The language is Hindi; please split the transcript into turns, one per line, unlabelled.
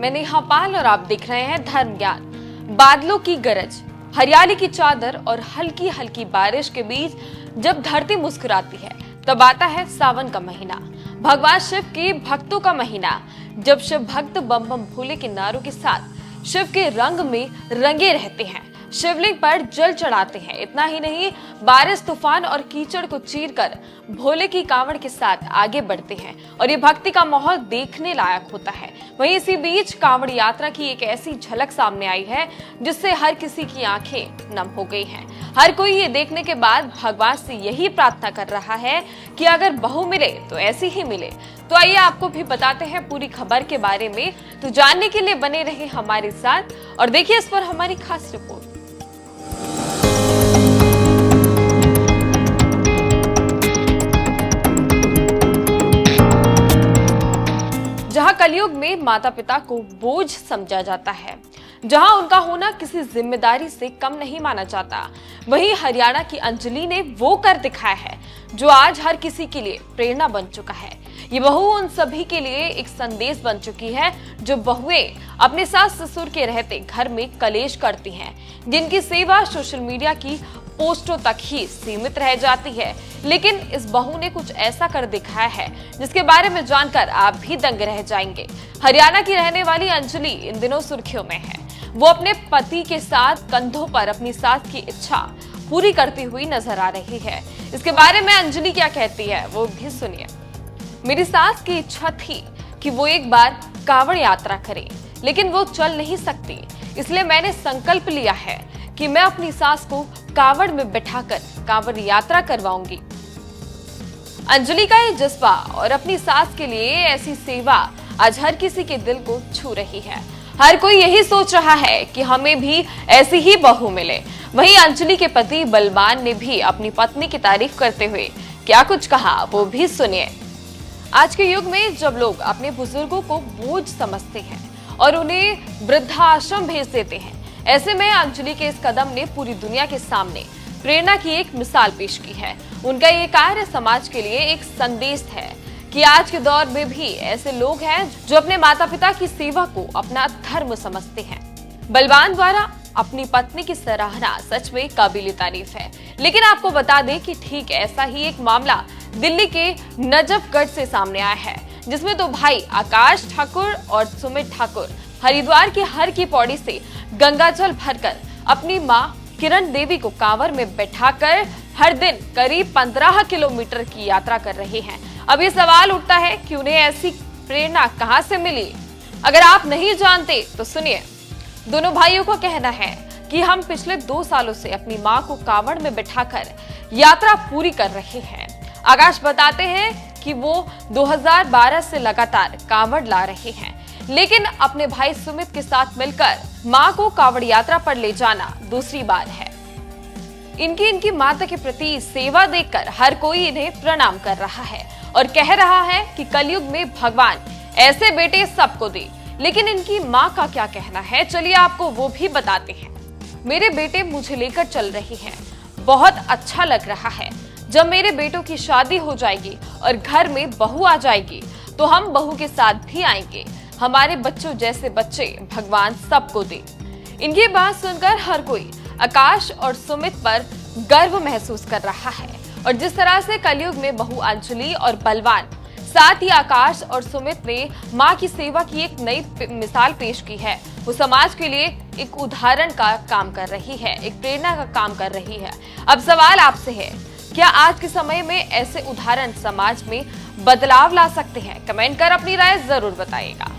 मैं नेहा पाल और आप देख रहे हैं धर्म ज्ञान। बादलों की गरज, हरियाली की चादर और हल्की हल्की बारिश के बीच जब धरती मुस्कुराती है तब आता है सावन का महीना, भगवान शिव के भक्तों का महीना। जब शिव भक्त बम बम भोले के नारों के साथ शिव के रंग में रंगे रहते हैं, शिवलिंग पर जल चढ़ाते हैं। इतना ही नहीं, बारिश, तूफान और कीचड़ को चीरकर भोले की कांवड़ के साथ आगे बढ़ते हैं और ये भक्ति का माहौल देखने लायक होता है। वहीं इसी बीच कांवड़ यात्रा की एक ऐसी झलक सामने आई है जिससे हर किसी की आंखें नम हो गई हैं। हर कोई ये देखने के बाद भगवान से यही प्रार्थना कर रहा है कि अगर बहू मिले तो ऐसी ही मिले। तो आइए आपको भी बताते हैं पूरी खबर के बारे में। तो जानने के लिए बने रहे हमारे साथ और देखिए इस पर हमारी खास रिपोर्ट। जहां कलयुग में माता पिता को बोझ समझा जाता है, जहां उनका होना किसी जिम्मेदारी से कम नहीं माना जाता, वहीं हरियाणा की अंजलि ने वो कर दिखाया है जो आज हर किसी के लिए प्रेरणा बन चुका है। ये बहू उन सभी के लिए एक संदेश बन चुकी है जो बहुएं अपने सास ससुर के रहते घर में कलेश करती हैं, जिनकी सेवा सोशल मीडिया की पोस्टों तक ही सीमित रह जाती है। लेकिन इस बहू ने कुछ ऐसा कर दिखाया है जिसके बारे में जानकर आप भी दंग रह जाएंगे। हरियाणा की रहने वाली अंजलि इन दिनों सुर्खियों में है। वो अपने पति के साथ कंधों पर अपनी सास की इच्छा पूरी करती हुई नजर आ रही है। इसके बारे में अंजलि क्या कहती है वो भी सुनिए। मेरी सास की इच्छा थी कि वो एक बार कांवड़ यात्रा करे, लेकिन वो चल नहीं सकती, इसलिए मैंने संकल्प लिया है कि मैं अपनी सास को कांवड़ में बैठाकर कांवड़ यात्रा करवाऊंगी। अंजलि का ये जज्बा और अपनी सास के लिए ऐसी सेवा आज हर किसी के दिल को छू रही है। हर कोई यही सोच रहा है कि हमें भी ऐसी ही बहू मिले। वहीं अंजलि के पति बलवान ने भी अपनी पत्नी की तारीफ करते हुए क्या कुछ कहा वो भी सुनिए। आज के युग में जब लोग अपने बुजुर्गों को बोझ समझते हैं और उन्हें वृद्धाश्रम भेज देते हैं, ऐसे में अंजलि के इस कदम ने पूरी दुनिया के सामने प्रेरणा की एक मिसाल पेश की है। उनका ये कार्य समाज के लिए एक संदेश है कि आज के दौर में भी ऐसे लोग हैं जो अपने माता पिता की सेवा को अपना धर्म समझते हैं। बलवान द्वारा अपनी पत्नी की सराहना सच में काबिल तारीफ है। लेकिन आपको बता दें कि ठीक ऐसा ही एक मामला दिल्ली के नजफगढ़ से सामने आया है, जिसमें दो भाई आकाश ठाकुर और सुमित ठाकुर हरिद्वार की हर की पौड़ी से गंगाजल भरकर अपनी मां किरण देवी को कांवड़ में बैठाकर हर दिन करीब 15 किलोमीटर की यात्रा कर रहे हैं। अब ये सवाल उठता है कि उन्हें ऐसी प्रेरणा कहां से मिली। अगर आप नहीं जानते तो सुनिए। दोनों भाइयों का कहना है कि हम पिछले 2 सालों से अपनी मां को कांवड़ में बैठाकर यात्रा पूरी कर रहे हैं। आकाश बताते हैं कि वो 2012 से लगातार कांवड़ ला रहे हैं, लेकिन अपने भाई सुमित के साथ मिलकर मां को कांवड़ यात्रा पर ले जाना दूसरी बार है। इनकी माता के प्रति सेवा देखकर हर कोई इन्हें प्रणाम कर रहा है और कह रहा है कि कलयुग में भगवान ऐसे बेटे सबको दे। लेकिन इनकी मां का क्या कहना है, चलिए आपको वो भी बताते हैं। मेरे बेटे मुझे लेकर चल रही हैं, बहुत अच्छा लग रहा है। जब मेरे बेटों की शादी हो जाएगी और घर में बहू आ जाएगी तो हम बहू के साथ भी आएंगे। हमारे बच्चों जैसे बच्चे भगवान सबको दे। इनकी बात सुनकर हर कोई आकाश और सुमित पर गर्व महसूस कर रहा है और जिस तरह से कलयुग में बहू अंजलि और बलवान, साथ ही आकाश और सुमित ने मां की सेवा की एक नई मिसाल पेश की है, वो समाज के लिए एक उदाहरण का काम कर रही है, एक प्रेरणा का काम कर रही है। अब सवाल आपसे है, क्या आज के समय में ऐसे उदाहरण समाज में बदलाव ला सकते हैं? कमेंट कर अपनी राय जरूर बताइएगा।